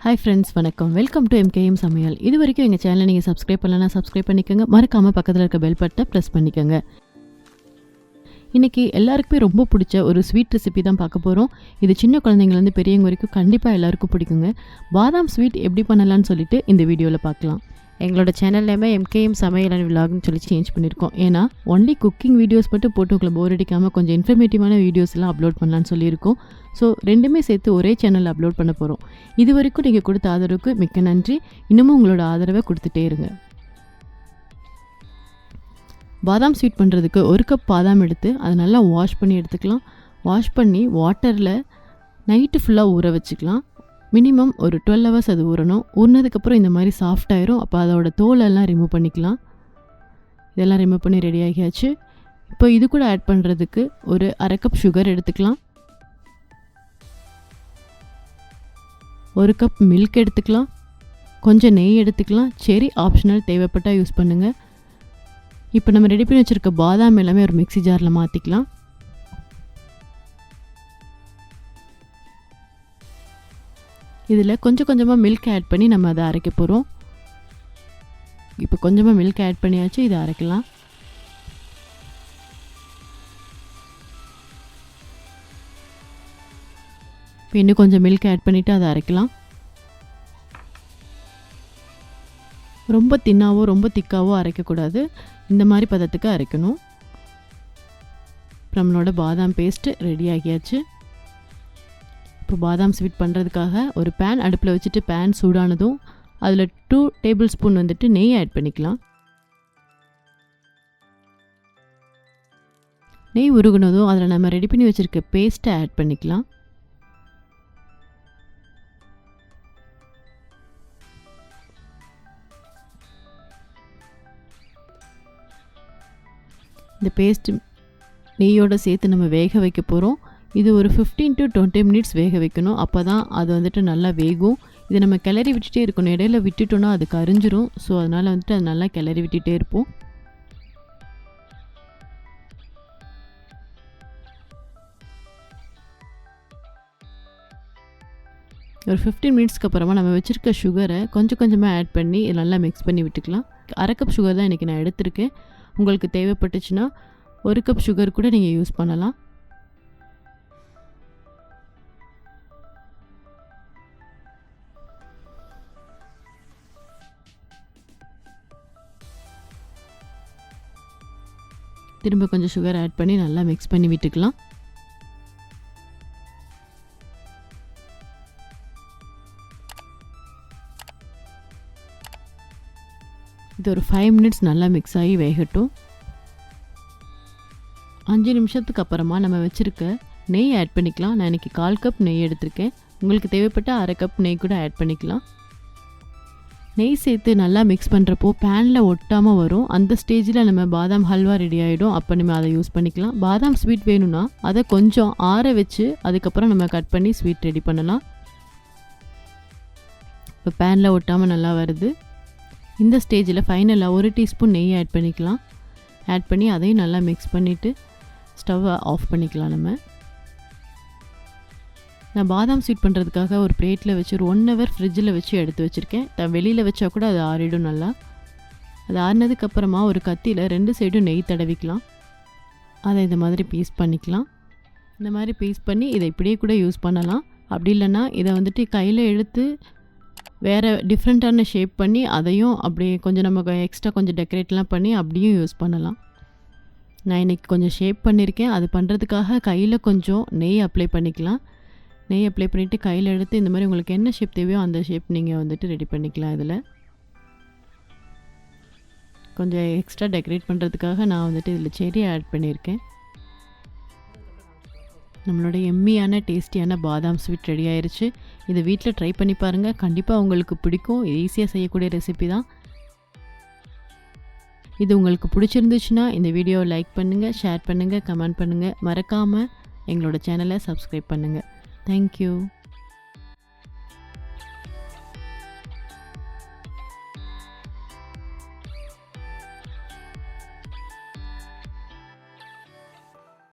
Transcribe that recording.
Hi friends, வணக்கம். Welcome to MKM சமையல். இது வரைக்கும் எங்கள் சேனலை நீங்கள் சப்ஸ்கிரைப் பண்ணலன்னா சப்ஸ்கிரைப் பண்ணிக்கோங்க. மறக்காமல் பக்கத்தில் இருக்க பெல் பட்டனை ப்ரெஸ் பண்ணிக்கோங்க. இன்றைக்கி எல்லாருக்குமே ரொம்ப பிடிச்ச ஒரு ஸ்வீட் ரெசிபி தான் பார்க்க போகிறோம். இது சின்ன குழந்தைங்கலேருந்து பெரியவங்க வரைக்கும் கண்டிப்பாக எல்லாருக்கும் பிடிக்குங்க. பாதாம் ஸ்வீட் எப்படி பண்ணலான்னு சொல்லிட்டு இந்த வீடியோவில் பார்க்கலாம். எங்களோட சேனல்லையுமே MKM சமையல் அண்ட் விலாக்னு சொல்லி சேஞ்ச் பண்ணியிருக்கோம். ஏன்னா ஒன்லி குக்கிங் வீடியோஸ் மட்டும் போட்டு உங்களை போர் அடிக்காமல் கொஞ்சம் இன்ஃபர்மேட்டிவான வீடியோஸ்லாம் அப்லோட் பண்ணலான்னு சொல்லியிருக்கோம். ஸோ ரெண்டுமே சேர்த்து ஒரே சேனலில் அப்லோட் பண்ண போகிறோம். இது வரைக்கும் நீங்கள் கொடுத்த ஆதரவுக்கு மிக்க நன்றி. இன்னமும் உங்களோட ஆதரவை கொடுத்துட்டே இருங்க. பாதாம் ஸ்வீட் பண்ணுறதுக்கு 1 கப் பாதாம் எடுத்து அதை நல்லா வாஷ் பண்ணி எடுத்துக்கலாம். வாஷ் பண்ணி வாட்டரில் நைட்டு ஃபுல்லாக ஊற வச்சுக்கலாம். மினிமம் ஒரு 12 ஹவர்ஸ் அது ஊறணும். ஊறினதுக்கப்புறம் இந்த மாதிரி சாஃப்ட் ஆயிரும். அப்போ அதோட தோலெல்லாம் ரிமூவ் பண்ணிக்கலாம். இதெல்லாம் ரிமூவ் பண்ணி ரெடி ஆகியாச்சு. இப்போ இது கூட ஆட் பண்ணுறதுக்கு ஒரு 1/2 கப் சுகர் எடுத்துக்கலாம். 1 கப் மில்க் எடுத்துக்கலாம். கொஞ்சம் நெய் எடுத்துக்கலாம். செரி ஆப்ஷனல், தேவைப்பட்டால் யூஸ் பண்ணுங்கள். இப்போ நம்ம ரெடி பண்ணி வச்சுருக்க பாதாம் எல்லாமே ஒரு மிக்ஸி ஜாரில் மாற்றிக்கலாம். இதில் கொஞ்சம் கொஞ்சமாக மில்க் ஆட் பண்ணி நம்ம அதை அரைக்க போகிறோம். இப்போ கொஞ்சமாக மில்க் ஆட் பண்ணியாச்சு. இதை அரைக்கலாம். இப்போ இன்னும் கொஞ்சம் மில்க் ஆட் பண்ணிவிட்டு அதை அரைக்கலாம். ரொம்ப தின்னாவோ ரொம்ப திக்காவோ அரைக்கக்கூடாது. இந்த மாதிரி பதத்துக்கு அரைக்கணும். நம்மளோட பாதாம் பேஸ்ட்டு ரெடி ஆகியாச்சு. இப்போ பாதாம் ஸ்வீட் பண்ணுறதுக்காக ஒரு பேன் அடுப்பில் வச்சுட்டு பேன் சூடானதும் அதில் 2 டேபிள் ஸ்பூன் வந்துட்டு நெய் ஆட் பண்ணிக்கலாம். நெய் உருகுனதும் அதில் நம்ம ரெடி பண்ணி வச்சுருக்க பேஸ்ட்டை ஆட் பண்ணிக்கலாம். இந்த பேஸ்ட் நெய்யோடு சேர்த்து நம்ம வேக வைக்க போகிறோம். இது ஒரு 15 to 20 மினிட்ஸ் வேக வைக்கணும். அப்போ தான் அது வந்துட்டு நல்லா வேகும். இதை நம்ம கிளறி விட்டுட்டே இருக்கணும். இடையில விட்டுட்டோன்னா அது கரிஞ்சிரும். ஸோ அதனால் வந்துட்டு அது நல்லா கிளறி விட்டுட்டே இருப்போம். ஒரு 15 மினிட்ஸ்க்கு அப்புறமா நம்ம வச்சுருக்க சுகரை கொஞ்சம் கொஞ்சமாக ஆட் பண்ணி நல்லா மிக்ஸ் பண்ணி விட்டுக்கலாம். 1/2 கப் சுகர் தான் இன்றைக்கி நான் எடுத்திருக்கேன். உங்களுக்கு தேவைப்பட்டுச்சுன்னா 1 கப் சுகர் கூட நீங்கள் யூஸ் பண்ணலாம். திரும்ப கொஞ்சம் சுகர் ஆட் பண்ணி நல்லா மிக்ஸ் பண்ணி விட்டுக்கலாம். இது ஒரு 5 மினிட்ஸ் நல்லா மிக்ஸ் ஆகி வேகட்டும். 5 நிமிஷத்துக்கு அப்புறமா நம்ம வச்சுருக்க நெய் ஆட் பண்ணிக்கலாம். நான் இன்றைக்கி 1/4 கப் நெய் எடுத்திருக்கேன். உங்களுக்கு தேவைப்பட்ட 1/2 கப் நெய் கூட ஆட் பண்ணிக்கலாம். நெய் சேர்த்து நல்லா மிக்ஸ் பண்ணுறப்போ பேனில் ஒட்டாமல் வரும். அந்த ஸ்டேஜில் நம்ம பாதாம் ஹல்வா ரெடி ஆகிடும். அப்போ நம்ம அதை யூஸ் பண்ணிக்கலாம். பாதாம் ஸ்வீட் வேணும்னா அதை கொஞ்சம் ஆற வச்சு அதுக்கப்புறம் நம்ம கட் பண்ணி ஸ்வீட் ரெடி பண்ணலாம். இப்போ பேனில் ஒட்டாமல் நல்லா வருது. இந்த ஸ்டேஜில் ஃபைனலாக 1 டீஸ்பூன் நெய் ஆட் பண்ணிக்கலாம். ஆட் பண்ணி அதையும் நல்லா மிக்ஸ் பண்ணிவிட்டு ஸ்டவ்வை ஆஃப் பண்ணிக்கலாம். நான் பாதாம் ஸ்வீட் பண்ணுறதுக்காக ஒரு பிளேட்டில் வச்சு ஒரு 1 ஹவர் ஃப்ரிட்ஜில் வச்சு எடுத்து வச்சுருக்கேன். வெளியில் வச்சா கூட அது ஆறிடும் நல்லா. அது ஆறினதுக்கப்புறமா ஒரு கத்தியில் 2 சைடும் நெய் தடவிக்கலாம். அதை இந்த மாதிரி பீஸ் பண்ணிக்கலாம். இந்த மாதிரி பீஸ் பண்ணி இதை இப்படியே கூட யூஸ் பண்ணலாம். அப்படி இல்லைன்னா இதை வந்துட்டு கையில் எடுத்து வேறு டிஃப்ரெண்ட்டான ஷேப் பண்ணி அதையும் அப்படியே கொஞ்சம் நம்ம எக்ஸ்ட்ரா கொஞ்சம் டெக்கரேட்லாம் பண்ணி அப்படியும் யூஸ் பண்ணலாம். நான் இன்றைக்கி கொஞ்சம் ஷேப் பண்ணியிருக்கேன். அது பண்ணுறதுக்காக கையில் கொஞ்சம் நெய் அப்ளை பண்ணிக்கலாம். நெய் அப்ளை பண்ணிவிட்டு கையில் எடுத்து இந்த மாதிரி உங்களுக்கு என்ன ஷேப் தேவையோ அந்த ஷேப் நீங்கள் வந்துட்டு ரெடி பண்ணிக்கலாம். இதில் கொஞ்சம் எக்ஸ்ட்ரா டெக்கரேட் பண்ணுறதுக்காக நான் வந்துட்டு இதில் செரி ஆட் பண்ணியிருக்கேன். நம்மளோட எம்மியான டேஸ்டியான பாதாம் ஸ்வீட் ரெடி ஆயிடுச்சு. இதை வீட்டில் ட்ரை பண்ணி பாருங்கள். கண்டிப்பாக உங்களுக்கு பிடிக்கும். இது ஈஸியாக செய்யக்கூடிய ரெசிபி தான். இது உங்களுக்கு பிடிச்சிருந்துச்சுன்னா இந்த வீடியோவை லைக் பண்ணுங்கள், ஷேர் பண்ணுங்கள், கமெண்ட் பண்ணுங்கள். மறக்காமல் எங்களோட சேனலை சப்ஸ்கிரைப் பண்ணுங்கள். Thank you.